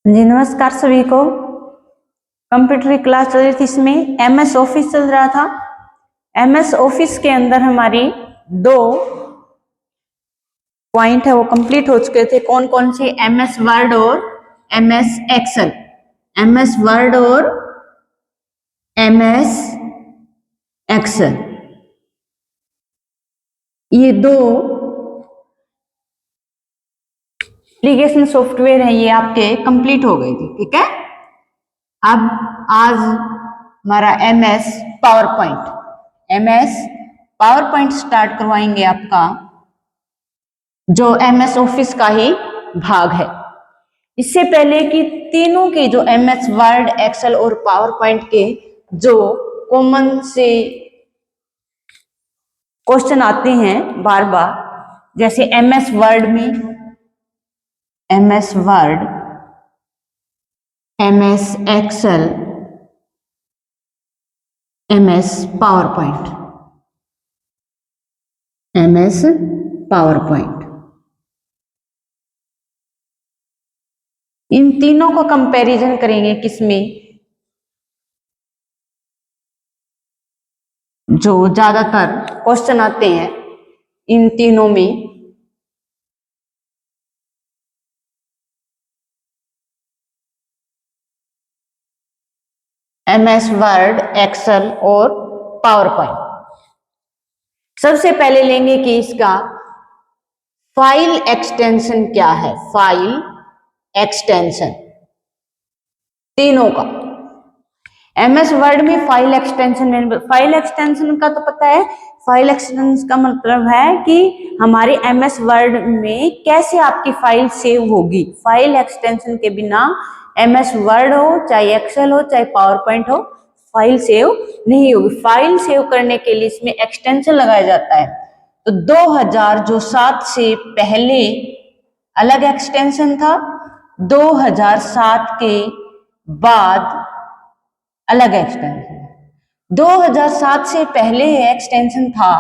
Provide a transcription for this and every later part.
जी नमस्कार सभी को। कंप्यूटर की क्लास चल रही थी, इसमें एमएस ऑफिस चल रहा था। एमएस ऑफिस के अंदर हमारी 2 पॉइंट है वो कंप्लीट हो चुके थे। कौन कौन से? एमएस वर्ड और एमएस एक्सेल। एमएस वर्ड और एमएस एक्सेल, ये 2 एप्लीकेशन सॉफ्टवेयर है, ये आपके कंप्लीट हो गए थे। ठीक है, अब आज हमारा एमएस पावर पॉइंट स्टार्ट करवाएंगे आपका, जो एमएस ऑफिस का ही भाग है। इससे पहले कि तीनों के जो एमएस वर्ड, एक्सेल और पावर पॉइंट के जो कॉमन से क्वेश्चन आते हैं बार बार, जैसे एमएस वर्ड में MS Word, MS Excel, MS PowerPoint, इन तीनों को कंपैरिजन करेंगे किसमें, जो ज्यादातर क्वेश्चन आते हैं इन तीनों में। एमएस वर्ड, एक्सेल और पावर पॉइंट। सबसे पहले लेंगे कि इसका फाइल एक्सटेंशन क्या है। फाइल एक्सटेंशन तीनों का। एमएस वर्ड में फाइल एक्सटेंशन का तो पता है। फाइल एक्सटेंशन का मतलब है कि हमारे एमएस वर्ड में कैसे आपकी फाइल सेव होगी। फाइल एक्सटेंशन के बिना एमएस वर्ड हो, चाहे एक्सेल हो, चाहे पावर पॉइंट हो, फाइल सेव नहीं होगी। फाइल सेव करने के लिए इसमें एक्सटेंशन लगाया जाता है। तो 2007 से पहले अलग एक्सटेंशन था, 2007 के बाद अलग एक्सटेंशन। 2007 से पहले एक्सटेंशन था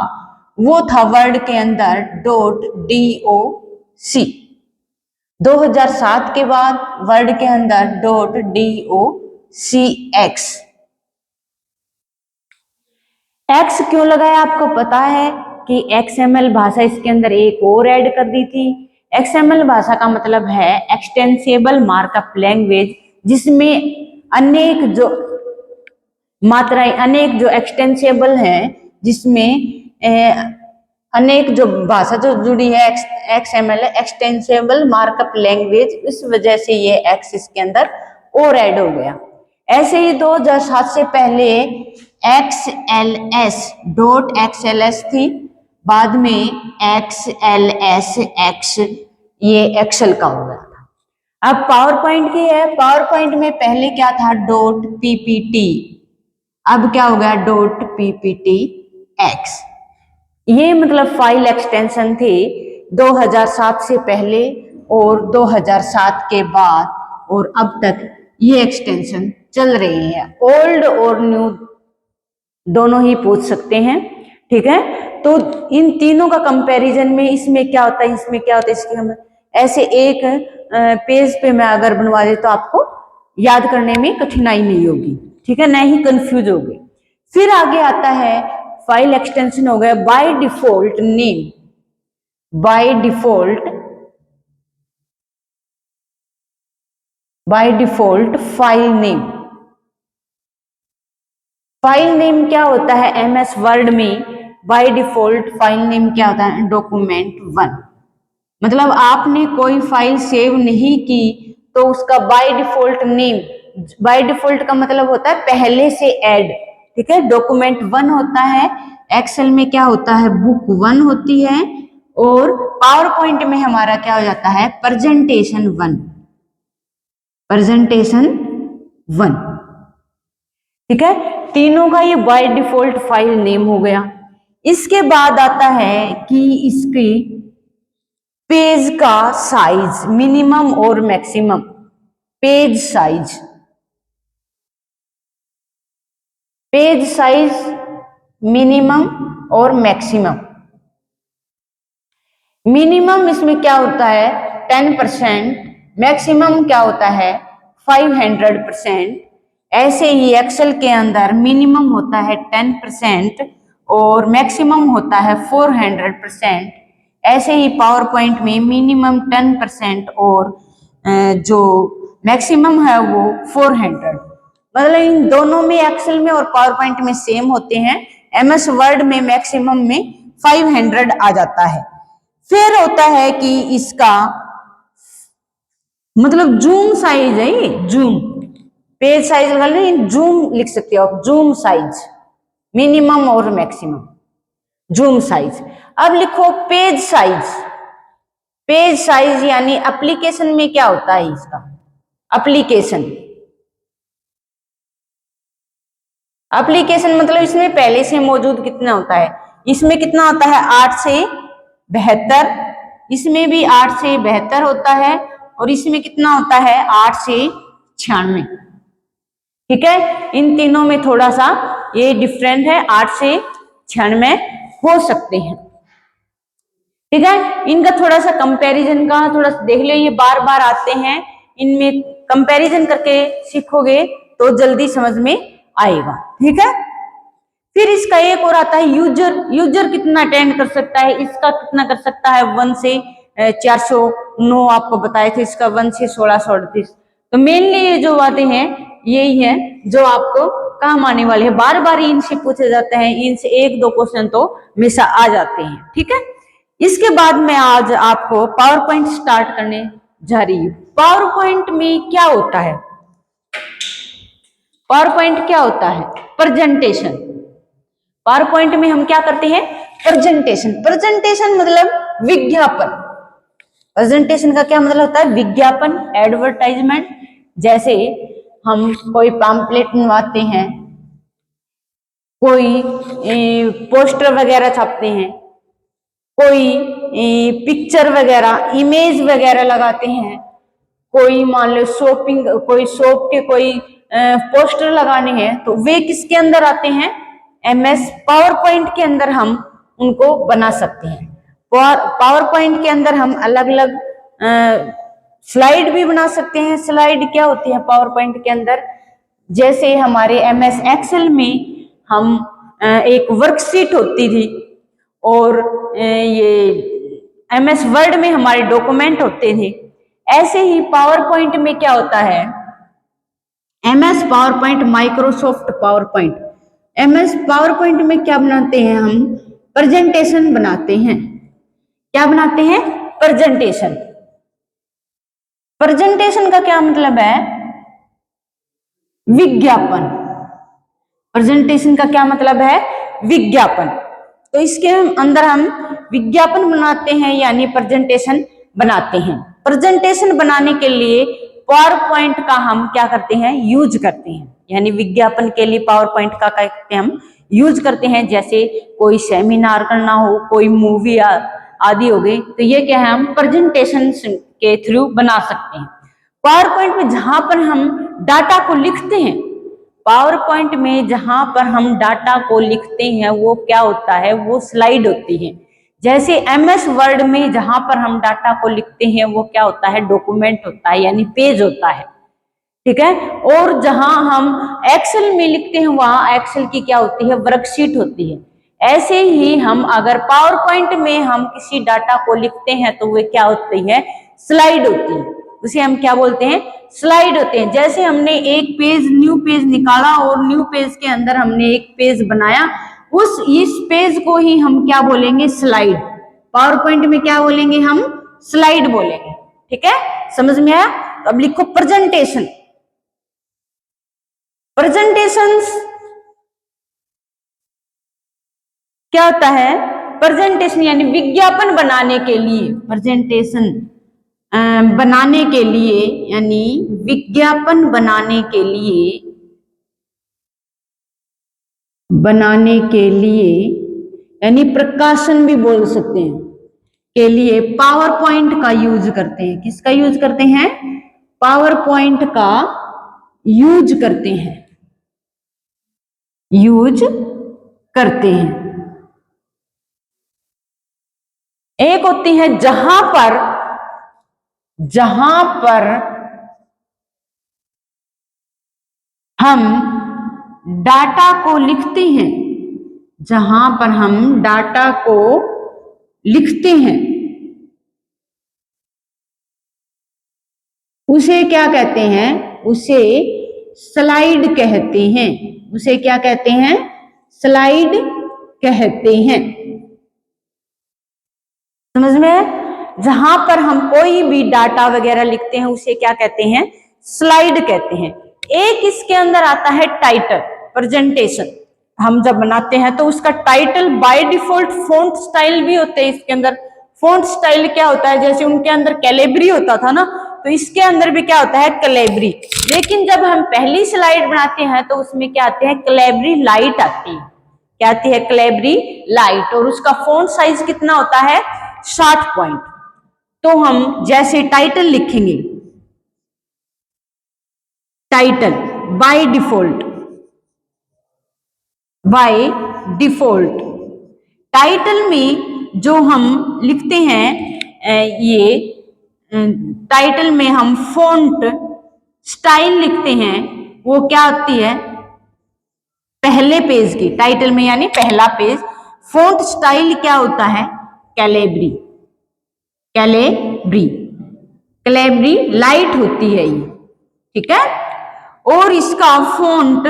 वो था वर्ड के अंदर .doc। 2007 के बाद वर्ड के अंदर .docx। एक्स क्यों लगाया? आपको पता है कि XML भाषा इसके अंदर एक और ऐड कर दी थी। XML भाषा का मतलब है एक्सटेंसिबल मार्कअप लैंग्वेज, जिसमें अनेक जो मात्राएं, अनेक जो एक्सटेंसिबल हैं, जिसमें अनेक जो भाषा जो जुड़ी है, XML एक्सटेंसिबल मार्कअप लैंग्वेज, इस वजह से ये एक्स इसके अंदर और ऐड हो गया। ऐसे ही 2007 से पहले XLS थी, बाद में XLSX ये एक्सेल का हो गया था। अब पावर पॉइंट की है। पावर पॉइंट में पहले क्या था? .ppt, अब क्या हो गया? .pptx। ये मतलब फाइल एक्सटेंशन थे 2007 से पहले और 2007 के बाद, और अब तक ये एक्सटेंशन चल रही है। ओल्ड और न्यू दोनों ही पूछ सकते हैं। ठीक है, तो इन तीनों का कंपैरिजन में इसमें क्या होता है, इसमें क्या होता है, इसके हम ऐसे एक पेज पे मैं अगर बनवा दे तो आपको याद करने में कठिनाई नहीं होगी। ठीक है, ना ही कंफ्यूज होगी। फिर आगे आता है फाइल एक्सटेंशन हो गया by default name. By default file name. File name क्या होता है? एमएस वर्ड में बाय डिफॉल्ट फाइल नेम क्या होता है? document1। मतलब आपने कोई फाइल सेव नहीं की तो उसका by default name, by default का मतलब होता है पहले से ऐड। ठीक है, document1 होता है। एक्सेल में क्या होता है? book1 होती है। और पावर पॉइंट में हमारा क्या हो जाता है? प्रेजेंटेशन1। ठीक है, तीनों का ये बाय डिफॉल्ट फाइल नेम हो गया। इसके बाद आता है कि इसकी पेज का साइज, मिनिमम और मैक्सिमम। पेज साइज मिनिमम और मैक्सिमम। मिनिमम इसमें क्या होता है? 10%। मैक्सिमम क्या होता है? 500%, ऐसे ही एक्सेल के अंदर मिनिमम होता है 10% और मैक्सिमम होता है 400%। ऐसे ही पावर पॉइंट में मिनिमम 10% और जो मैक्सिमम है वो 400। मतलब इन दोनों में, एक्सेल में और पावर पॉइंट में सेम होते हैं। एमएस वर्ड में मैक्सिमम में 500 आ जाता है। फिर होता है कि इसका मतलब जूम साइज है, ये जूम, पेज साइज लगा लें, जूम लिख सकते हो आप, जूम साइज मिनिमम और मैक्सिमम, जूम साइज। अब लिखो पेज साइज। पेज साइज यानी एप्लीकेशन में क्या होता है इसका, एप्लीकेशन। एप्लीकेशन मतलब इसमें पहले से मौजूद कितना होता है, इसमें कितना होता है 8 से 72, इसमें भी 8 से 72 होता है और इसमें कितना होता है 8 से 96। ठीक है, इन तीनों में थोड़ा सा ये डिफरेंट है, 8 से 96 हो सकते हैं। ठीक है, इनका थोड़ा सा कंपैरिजन का थोड़ा सा देख ले, ये बार बार आते हैं, इनमें कंपैरिजन करके सीखोगे तो जल्दी समझ में आएगा। ठीक है, फिर इसका एक और आता है यूजर। यूजर कितना अटेंड कर सकता है, इसका कितना कर सकता है 1 से 409 आपको बताए थे, इसका 1 से 1638। तो मेनली ये जो बातें हैं यही है जो आपको काम आने वाले हैं, बार बार इनसे पूछे जाते हैं, इनसे 1-2 क्वेश्चन तो हमेशा आ जाते हैं। ठीक है, इसके बाद मैं आज आपको पावर पॉइंट स्टार्ट करने जा रही हूँ। पावर पॉइंट में क्या होता है, पावर पॉइंट क्या होता है, प्रेजेंटेशन। पावर पॉइंट में हम क्या करते हैं, प्रेजेंटेशन। प्रेजेंटेशन मतलब विज्ञापन। प्रेजेंटेशन का क्या मतलब होता है, विज्ञापन, एडवर्टाइजमेंट। जैसे हम कोई पैम्पलेट बनवाते हैं, कोई पोस्टर वगैरह छापते हैं, कोई पिक्चर वगैरह, इमेज वगैरह लगाते हैं, कोई मान लो शॉपिंग, कोई शॉप के कोई पोस्टर लगाने हैं, तो वे किसके अंदर आते हैं, एमएस पावर पॉइंट के अंदर हम उनको बना सकते हैं। पावर पॉइंट के अंदर हम अलग अलग स्लाइड भी बना सकते हैं। स्लाइड क्या होती है पावर पॉइंट के अंदर, जैसे हमारे एमएस एक्सेल में हम एक वर्कशीट होती थी और ये एमएस वर्ड में हमारे डॉक्यूमेंट होते थे, ऐसे ही पावर पॉइंट में क्या होता है, MS power point, Microsoft power point, MS power point में क्या बनाते हैं हम, प्रेजेंटेशन बनाते हैं। क्या बनाते हैं, प्रेजेंटेशन। प्रेजेंटेशन का क्या मतलब है, विज्ञापन। प्रेजेंटेशन का क्या मतलब है, विज्ञापन। तो इसके अंदर हम विज्ञापन बनाते हैं यानी प्रेजेंटेशन बनाते हैं। प्रेजेंटेशन बनाने के लिए पावर पॉइंट का हम क्या करते हैं, यूज करते हैं, यानी विज्ञापन के लिए पावर पॉइंट का क्या करते हैं, हम यूज करते हैं। जैसे कोई सेमिनार करना हो, कोई मूवी आदि हो गई, तो ये क्या है, हम प्रेजेंटेशन के थ्रू बना सकते हैं। पावर पॉइंट में जहां पर हम डाटा को लिखते हैं, पावर पॉइंट में जहां पर हम डाटा को लिखते हैं वो क्या होता है, वो स्लाइड होती है। जैसे एमएस वर्ड में जहां पर हम डाटा को लिखते हैं वो क्या होता है, डॉक्यूमेंट होता है यानी पेज होता है। ठीक है, और जहां हम एक्सेल में लिखते हैं वहां एक्सेल की क्या होती है, वर्कशीट होती है। ऐसे ही हम अगर पावर पॉइंट में हम किसी डाटा को लिखते हैं तो वे क्या होती है, स्लाइड होती है, उसे हम क्या बोलते हैं, स्लाइड होते हैं। जैसे हमने एक पेज, न्यू पेज निकाला और न्यू पेज के अंदर हमने एक पेज बनाया, इस पेज को ही हम क्या बोलेंगे, स्लाइड। पावर पॉइंट में क्या बोलेंगे, हम स्लाइड बोलेंगे। ठीक है, समझ में आया। तो अब लिखो प्रेजेंटेशन। प्रेजेंटेशंस क्या होता है, प्रेजेंटेशन यानी विज्ञापन बनाने के लिए, प्रेजेंटेशन बनाने के लिए यानी विज्ञापन बनाने के लिए यानी प्रकाशन भी बोल सकते हैं, के लिए पावर पॉइंट का यूज करते हैं। किसका यूज करते हैं, पावर पॉइंट का यूज करते हैं, यूज करते हैं। एक होती है जहां पर हम डाटा को लिखते हैं, जहां पर हम डाटा को लिखते हैं उसे क्या कहते हैं? उसे स्लाइड कहते हैं। उसे क्या कहते हैं? स्लाइड कहते हैं। समझ में? जहां पर हम कोई भी डाटा वगैरह लिखते हैं उसे क्या कहते हैं? स्लाइड कहते हैं। एक इसके अंदर आता है टाइटल, प्रेजेंटेशन। हम जब बनाते हैं तो उसका title by default font style भी होते हैं इसके अंदर। फॉन्ट स्टाइल क्या होता है? जैसे उनके अंदर कैलेबरी होता था ना, तो इसके अंदर भी क्या होता है? कैलेबरी। लेकिन जब हम पहली स्लाइड बनाते हैं तो उसमें क्या आते हैं? कैलेबरी लाइट आती है। क्या आती है? Calibri light. और उसका फॉन्ट साइज कितना होता है? 60 पॉइंट। तो हम जैसे टाइटल लिखेंगे, टाइटल बाय डिफॉल्ट टाइटल में जो हम लिखते हैं, ये टाइटल में हम फॉन्ट स्टाइल लिखते हैं, वो क्या होती है? पहले पेज की टाइटल में, यानी पहला पेज। फॉन्ट स्टाइल क्या होता है? कैलेबरी लाइट होती है ये, ठीक है। और इसका फॉन्ट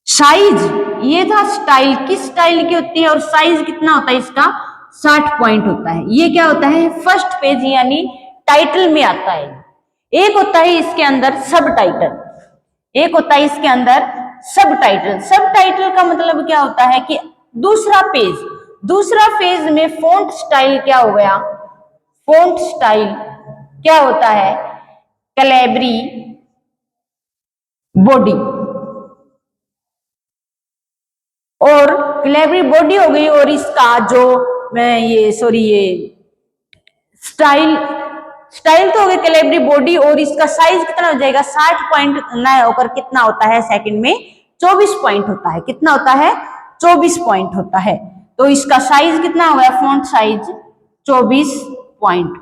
साइज, ये था स्टाइल, किस स्टाइल की होती है और साइज कितना होता है इसका? 60 पॉइंट होता है। ये क्या होता है? फर्स्ट पेज यानी टाइटल में आता है। एक होता है इसके अंदर सब टाइटल, एक होता है इसके अंदर सब टाइटल। सब टाइटल का मतलब क्या होता है कि दूसरा पेज में फॉन्ट स्टाइल क्या हो गया? फॉन्ट स्टाइल क्या होता है? Calibri body. और कैलेबरी बॉडी हो गई, और इसका जो ये स्टाइल तो हो गया कैलेबरी बॉडी। और इसका साइज कितना हो जाएगा? 60 पॉइंट न होकर कितना होता है सेकंड में? 24 पॉइंट होता है। कितना होता है? 24 पॉइंट होता है। तो इसका साइज कितना हो गया? Font size 24 point.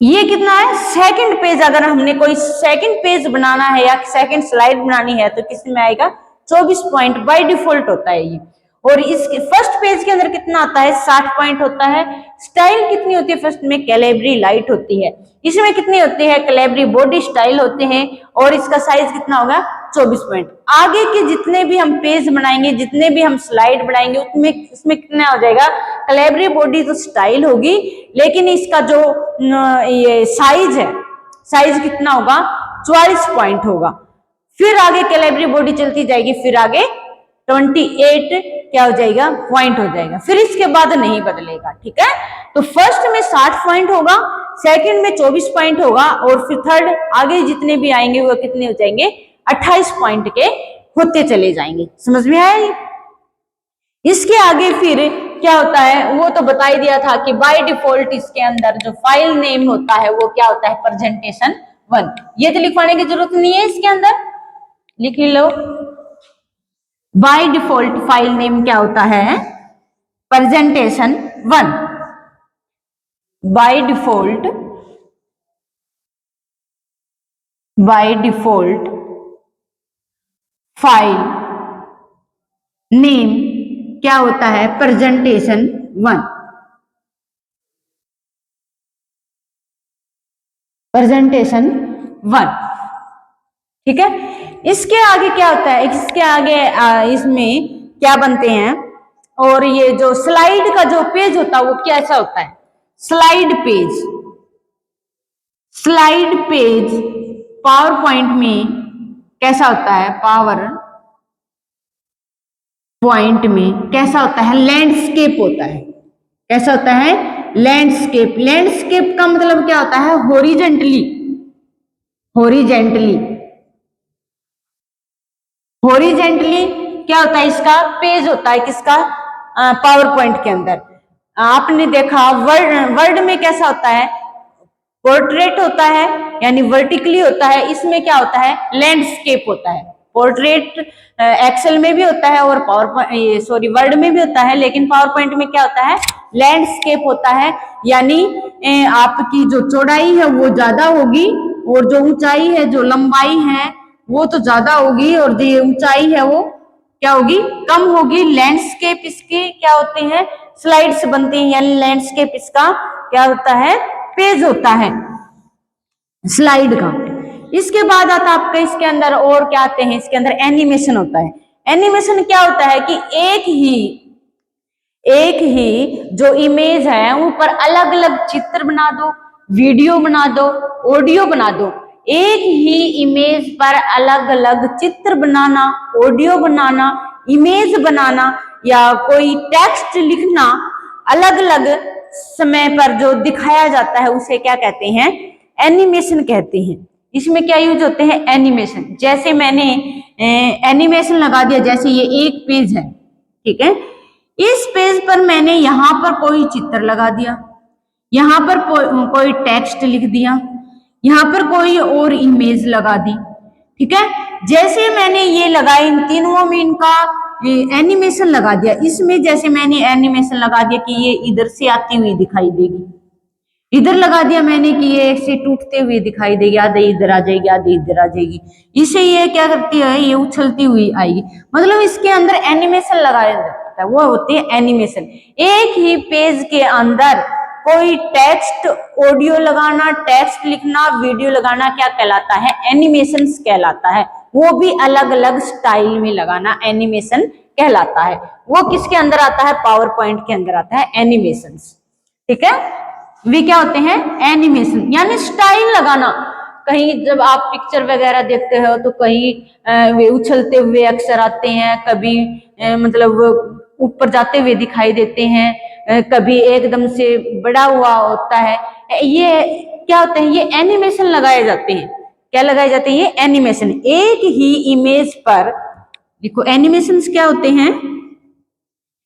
ये कितना है? Second page. अगर हमने कोई सेकंड पेज बनाना है या सेकंड स्लाइड बनानी है तो किस में आएगा? 24 पॉइंट बाय डिफॉल्ट होता है ये। और इसके फर्स्ट पेज के अंदर कितना आता है? 60 पॉइंट होता है। स्टाइल कितनी होती है? फर्स्ट में कैलेबरी लाइट होती है। इसमें कितनी होती है? कैलेबरी बॉडी स्टाइल होते हैं। और इसका साइज कितना होगा? 24 पॉइंट। आगे के जितने भी हम पेज बनाएंगे, जितने भी हम स्लाइड बनाएंगे, उसमें कितना हो जाएगा? कैलेबरी बॉडी तो स्टाइल होगी, लेकिन इसका जो ये साइज है, साइज कितना होगा? 44 पॉइंट होगा। फिर आगे कैलेबरी बॉडी चलती जाएगी, फिर आगे 28 क्या हो जाएगा? पॉइंट हो जाएगा। फिर इसके बाद नहीं बदलेगा, ठीक है। तो फर्स्ट में 60 पॉइंट होगा, सेकंड में 24 पॉइंट होगा, और फिर थर्ड आगे जितने भी आएंगे वो कितने हो जाएंगे? 28 पॉइंट के होते चले जाएंगे। समझ में आया? इसके आगे फिर क्या होता है वो तो बता ही दिया था कि बाय डिफॉल्ट इसके अंदर जो फाइल नेम होता है वो क्या होता है? प्रेजेंटेशन 1। ये तो लिखवाने की जरूरत नहीं है, इसके अंदर लिख लो। बाय डिफॉल्ट फाइल नेम क्या होता है? Presentation 1। By default file name क्या होता है? प्रेजेंटेशन 1। प्रेजेंटेशन 1, ठीक है। इसके आगे क्या होता है? इसके आगे इसमें क्या बनते हैं? और ये जो स्लाइड का जो पेज होता है वो कैसा होता है? स्लाइड पेज पावर पॉइंट में कैसा होता है? पावर पॉइंट में कैसा होता है? लैंडस्केप होता है। कैसा होता है? लैंडस्केप का मतलब क्या होता है? हॉरिजेंटली क्या होता है? इसका पेज होता है। किसका? पावर पॉइंट के अंदर आपने देखा वर्ड में कैसा होता है? पोर्ट्रेट होता है, यानी वर्टिकली होता है। इसमें क्या होता है? लैंडस्केप होता है। पोर्ट्रेट एक्सेल में भी होता है और वर्ड में भी होता है, लेकिन पावर पॉइंट में क्या होता है? लैंडस्केप होता है। यानी आपकी जो चौड़ाई है वो ज्यादा होगी और जो ऊंचाई है, जो लंबाई है, वो तो ज्यादा होगी और जो ऊंचाई है वो क्या होगी, कम होगी। लैंडस्केप इसके क्या होते हैं, स्लाइड्स बनती हैं, यानी लैंडस्केप इसका क्या होता है, पेज होता है स्लाइड का। इसके बाद आता है आपका इसके अंदर और क्या आते हैं, इसके अंदर एनिमेशन होता है। एनिमेशन क्या होता है कि एक ही जो इमेज है ऊपर अलग अलग चित्र बना दो, वीडियो बना दो, ऑडियो बना दो। एक ही इमेज पर अलग अलग चित्र बनाना, ऑडियो बनाना, इमेज बनाना या कोई टेक्स्ट लिखना अलग अलग समय पर जो दिखाया जाता है उसे क्या कहते हैं, एनिमेशन कहते हैं। इसमें क्या यूज होते हैं, एनिमेशन। जैसे मैंने एनिमेशन लगा दिया, जैसे ये एक पेज है, ठीक है, इस पेज पर मैंने यहां पर कोई चित्र लगा दिया, यहां पर कोई टेक्स्ट लिख दिया, यहां पर कोई और इमेज लगा दी, ठीक है। जैसे मैंने ये लगाए, इन तीनों में इनका एनिमेशन लगा दिया। इसमें जैसे मैंने एनिमेशन लगा दिया कि ये इधर से आती हुई दिखाई देगी, इधर लगा दिया मैंने कि ये ऐसे टूटते हुए दिखाई देगी, आधे इधर आ जाएगी, आधे इधर आ जाएगी। इसे ये क्या करती है, ये उछलती हुई आएगी। मतलब इसके अंदर एनिमेशन लगाया जाता है, वो होती है एनिमेशन। एक ही पेज के अंदर कोई टेक्स्ट, ऑडियो लगाना, टेक्स्ट लिखना, वीडियो लगाना क्या कहलाता है, एनिमेशन कहलाता है। वो भी अलग अलग स्टाइल में लगाना एनिमेशन कहलाता है। वो किसके अंदर आता है, पावर पॉइंट के अंदर आता है एनिमेशन, ठीक है। वे क्या होते हैं, एनिमेशन, यानी स्टाइल लगाना। कहीं जब आप पिक्चर वगैरह देखते हो तो कहीं वे उछलते हुए अक्सर आते हैं, कभी मतलब ऊपर जाते हुए दिखाई देते हैं, कभी एकदम से बड़ा हुआ होता है। ये क्या होते हैं, ये एनिमेशन लगाए जाते हैं। क्या लगाए जाते हैं, ये एनिमेशन। एक ही इमेज पर देखो, एनिमेशन क्या होते हैं,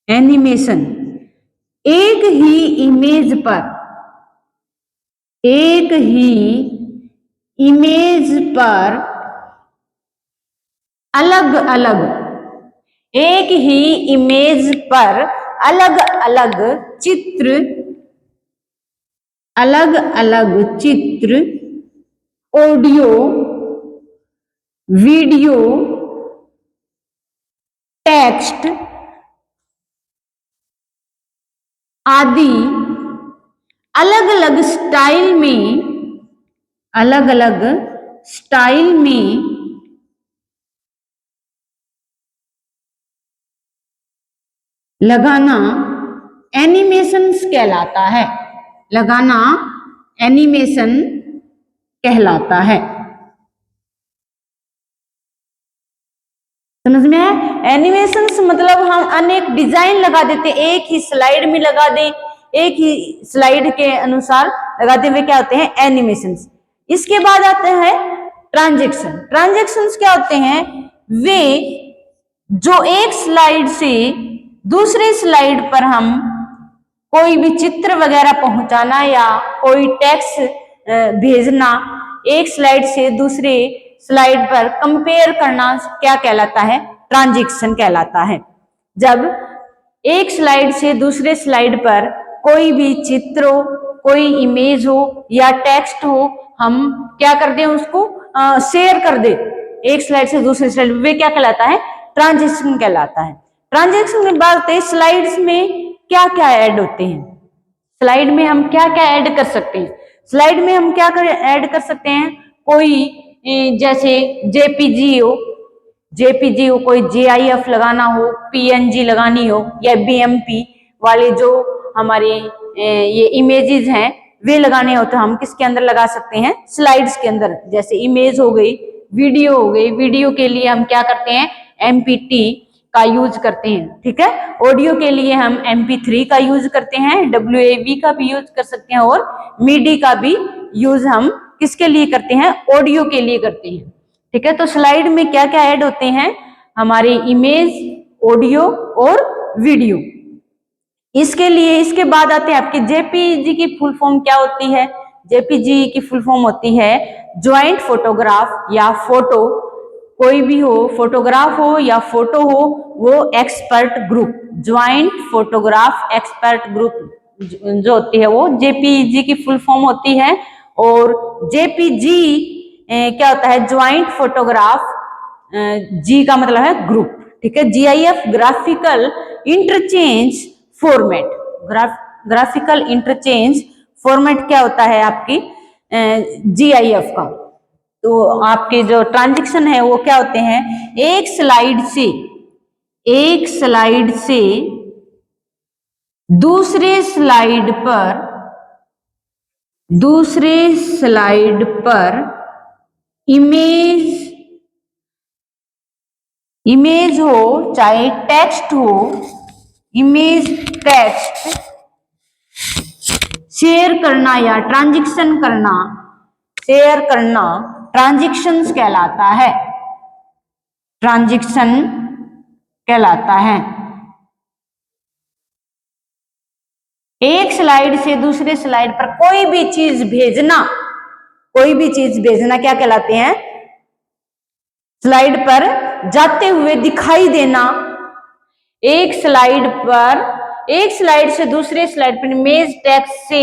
एनिमेशन एक ही इमेज पर, एक ही इमेज पर अलग अलग, एक ही इमेज पर अलग अलग चित्र, अलग अलग चित्र, ऑडियो, वीडियो, टेक्स्ट आदि अलग अलग स्टाइल में, अलग अलग स्टाइल में लगाना एनिमेशन कहलाता है, लगाना एनिमेशन कहलाता है। समझ में है? एनिमेशन मतलब हम अनेक डिजाइन लगा देते, एक ही स्लाइड में लगा दें, एक ही स्लाइड के अनुसार लगाते हुए क्या होते हैं, एनिमेशन। इसके बाद आते हैं ट्रांजैक्शन। ट्रांजैक्शंस क्या होते हैं, वे जो एक स्लाइड से दूसरे स्लाइड पर हम कोई भी चित्र वगैरह पहुंचाना या कोई टेक्स्ट भेजना, एक स्लाइड से दूसरे स्लाइड पर कंपेयर करना क्या कहलाता है, ट्रांजैक्शन कहलाता है। जब एक स्लाइड से दूसरे स्लाइड पर कोई भी चित्र हो, कोई इमेज हो या टेक्स्ट हो, हम क्या कर दें, उसको शेयर कर दे एक स्लाइड से दूसरे स्लाइड, वे क्या कहलाता है, ट्रांजैक्शन कहलाता है। ट्रांजैक्शन की बात है, स्लाइड्स में क्या क्या ऐड होते हैं, स्लाइड में हम क्या क्या ऐड कर सकते हैं। स्लाइड में हम क्या ऐड कर सकते हैं, कोई जैसे जेपीजी हो, जेपीजी हो, कोई जीआईएफ लगाना हो, पीएनजी लगानी हो, या बीएमपी वाले जो हमारे ये इमेजेस हैं वे लगाने हो तो हम किसके अंदर लगा सकते हैं, स्लाइड्स के अंदर। जैसे इमेज हो गई, वीडियो हो गई, वीडियो के लिए हम क्या करते हैं, एमपीटी का यूज करते हैं, ठीक है। ऑडियो के लिए हम MP3 का यूज करते हैं, WAV का भी यूज कर सकते हैं, और MIDI का भी यूज हम किसके लिए करते हैं, ऑडियो के लिए करते हैं, ठीक है। तो स्लाइड में क्या क्या ऐड होते हैं, हमारी इमेज, ऑडियो और वीडियो। इसके लिए इसके बाद आते हैं आपके जेपीजी की फुल फॉर्म क्या होती है। जेपीजी की फुल फॉर्म होती है ज्वाइंट फोटोग्राफ या फोटो, कोई भी हो, फोटोग्राफ हो या फोटो हो, वो expert group, joint photograph expert group जो होती है वो जेपीजी की फुल फॉर्म होती है। और जेपीजी क्या होता है, ज्वाइंट फोटोग्राफ जी का मतलब है ग्रुप, ठीक है। GIF graphical interchange format, graphical interchange format क्या होता है आपकी GIF का। तो आपके जो ट्रांजैक्शन है वो क्या होते हैं, एक स्लाइड से दूसरे स्लाइड पर इमेज हो चाहे टेक्स्ट हो, इमेज टेक्स्ट शेयर करना या ट्रांजैक्शन करना, शेयर करना ट्रांजैक्शंस कहलाता है, ट्रांजैक्शन कहलाता है। एक स्लाइड से दूसरे स्लाइड पर कोई भी चीज भेजना क्या कहलाते हैं, स्लाइड पर जाते हुए दिखाई देना। एक स्लाइड से दूसरे स्लाइड पर इमेज टेक्स्ट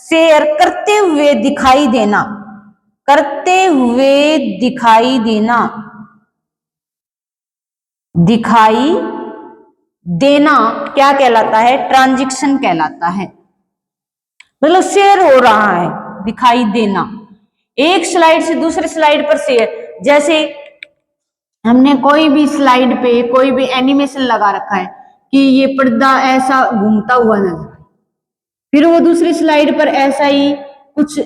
शेयर करते हुए दिखाई देना क्या कहलाता है, ट्रांजैक्शन कहलाता है। मतलब शेयर हो रहा है, दिखाई देना। एक स्लाइड से दूसरे स्लाइड पर शेयर, जैसे हमने कोई भी स्लाइड पे कोई भी एनिमेशन लगा रखा है कि ये पर्दा ऐसा घूमता हुआ नजर, फिर वो दूसरी स्लाइड पर ऐसा ही कुछ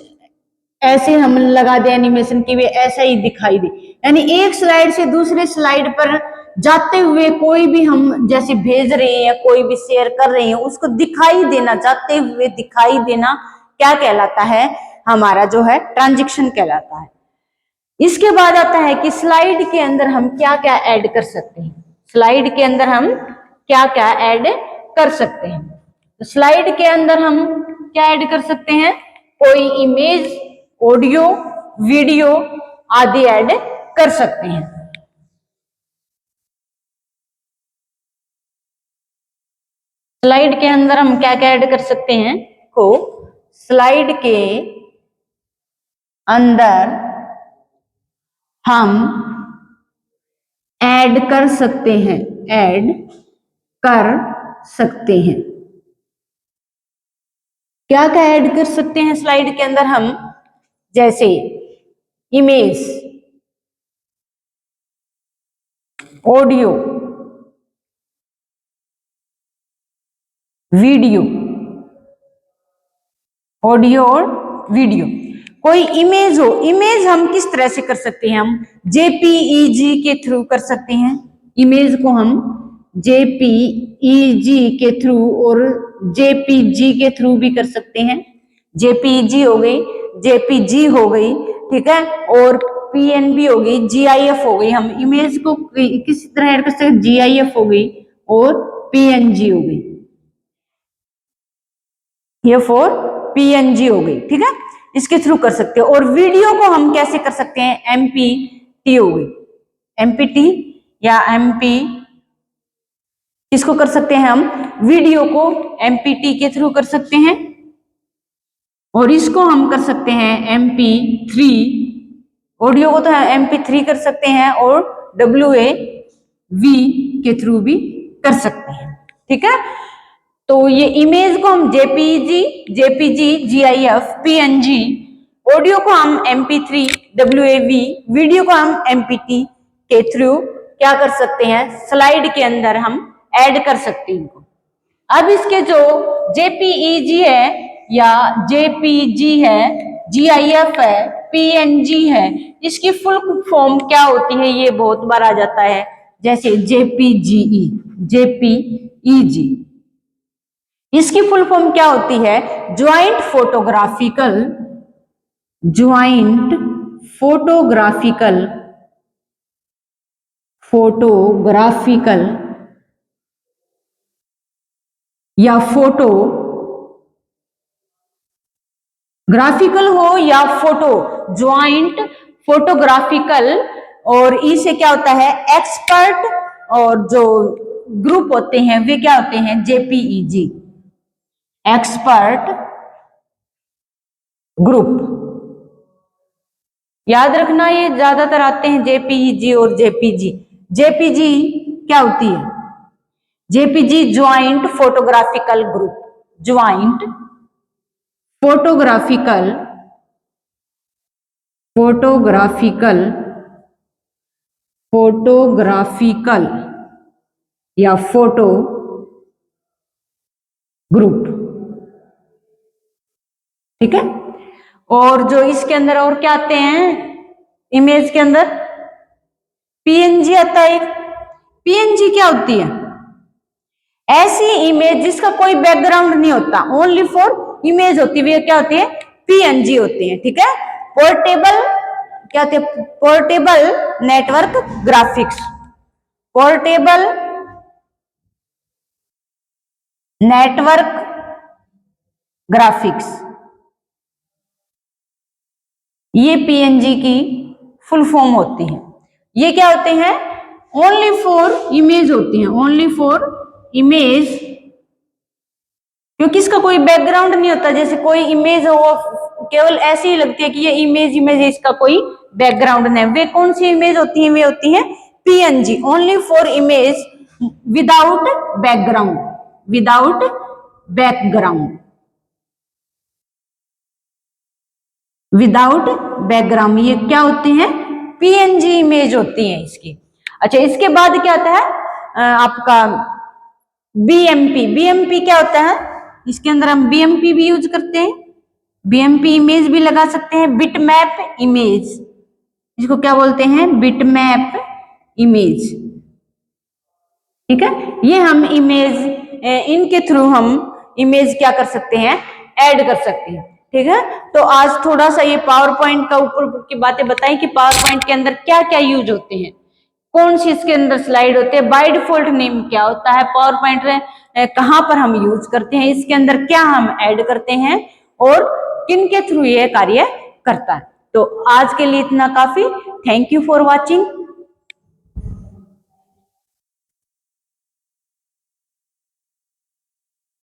ऐसे हम लगा दे एनिमेशन की वे ऐसा ही दिखाई दे। यानी एक स्लाइड से दूसरे स्लाइड पर जाते हुए कोई भी हम जैसे भेज रहे हैं या कोई भी शेयर कर रहे हैं उसको दिखाई देना, जाते हुए दिखाई देना क्या कहलाता है, हमारा जो है ट्रांजैक्शन कहलाता है। इसके बाद आता है कि स्लाइड के अंदर हम क्या क्या ऐड कर सकते हैं, स्लाइड के अंदर हम क्या क्या ऐड कर सकते हैं। तो स्लाइड के अंदर हम क्या ऐड कर सकते हैं, कोई इमेज, ऑडियो, वीडियो आदि ऐड कर सकते हैं। स्लाइड के अंदर हम क्या क्या ऐड कर सकते हैं, को स्लाइड के अंदर हम ऐड कर सकते हैं, क्या क्या ऐड कर सकते हैं स्लाइड के अंदर हम, जैसे इमेज, ऑडियो, वीडियो, ऑडियो और वीडियो। कोई इमेज हो, इमेज हम किस तरह से कर सकते हैं, हम JPEG के थ्रू कर सकते हैं। इमेज को हम JPEG के थ्रू और JPG के थ्रू भी कर सकते हैं। JPEG हो गई, JPG हो गई, ठीक है, और PNB हो गई, GIF हो गई। हम इमेज को किसी तरह ऐड कर सकते हैं, GIF हो गई और PNG हो गई, ये फॉर PNG हो गई, ठीक है, इसके थ्रू कर सकते हो। और वीडियो को हम कैसे कर सकते हैं, MPT हो गई, MPT या MP, इसको कर सकते हैं हम, वीडियो को MPT के थ्रू कर सकते हैं। और इसको हम कर सकते हैं MP3, ऑडियो को तो MP3 कर सकते हैं और WAV के थ्रू भी कर सकते हैं, ठीक है। तो ये इमेज को हम JPG, GIF, PNG, ऑडियो को हम MP3, WAV, वीडियो को हम MPT के थ्रू क्या कर सकते हैं, स्लाइड के अंदर हम ऐड कर सकते हैं इनको। अब इसके जो JPEG है या JPG है, GIF है, PNG है, इसकी फुल फॉर्म क्या होती है, ये बहुत बार आ जाता है, जैसे JPEG, इसकी फुल फॉर्म क्या होती है, ज्वाइंट फोटोग्राफिकल या ग्राफिकल हो या फोटो, ज्वाइंट फोटोग्राफिकल। और इसे क्या होता है, एक्सपर्ट, और जो ग्रुप होते हैं वे क्या होते हैं, JPEG, एक्सपर्ट ग्रुप। याद रखना ये ज्यादातर आते हैं जेपीईजी और जेपीजी। जेपीजी क्या होती है? जेपीजी ज्वाइंट फोटोग्राफिकल ग्रुप, ज्वाइंट फोटोग्राफिकल या फोटो ग्रुप, ठीक है। और जो इसके अंदर और क्या आते हैं इमेज के अंदर, पीएनजी आता है। पीएनजी क्या होती है? ऐसी इमेज जिसका कोई बैकग्राउंड नहीं होता, ओनली फॉर इमेज होती है, क्या होती है? पीएनजी होती है, ठीक है। पोर्टेबल क्या होती है? Portable network graphics, portable network graphics, ये पीएनजी की फुल फॉर्म होती है। ये क्या होते हैं? ओनली फॉर इमेज होती हैं, ओनली फॉर इमेज, क्योंकि इसका कोई बैकग्राउंड नहीं होता। जैसे कोई इमेज हो केवल ऐसी ही लगती है कि ये इमेज है, इसका कोई बैकग्राउंड नहीं। वे कौन सी इमेज होती हैं? वे होती हैं PNG, only for image without background, without background, without background, ये क्या होती हैं? पीएनजी इमेज होती हैं इसकी। अच्छा, इसके बाद क्या आता है आपका बीएमपी। बीएमपी क्या होता है? इसके अंदर हम बीएमपी भी यूज करते हैं, बीएमपी इमेज भी लगा सकते हैं। बिटमैप इमेज, इसको क्या बोलते हैं? बिटमैप इमेज, ठीक है। ये हम इमेज इनके थ्रू हम इमेज क्या कर सकते हैं? ऐड कर सकते हैं, ठीक है। तो आज थोड़ा सा ये पावर पॉइंट का ऊपर की बातें बताई कि पावर पॉइंट के अंदर क्या क्या यूज होते हैं, कौन सी इसके अंदर स्लाइड होते हैं, बाय डिफॉल्ट नेम क्या होता है, पावर पॉइंट कहां पर हम यूज करते हैं, इसके अंदर क्या हम ऐड करते हैं और किन के थ्रू ये कार्य करता है। तो आज के लिए इतना काफी। Thank you for watching.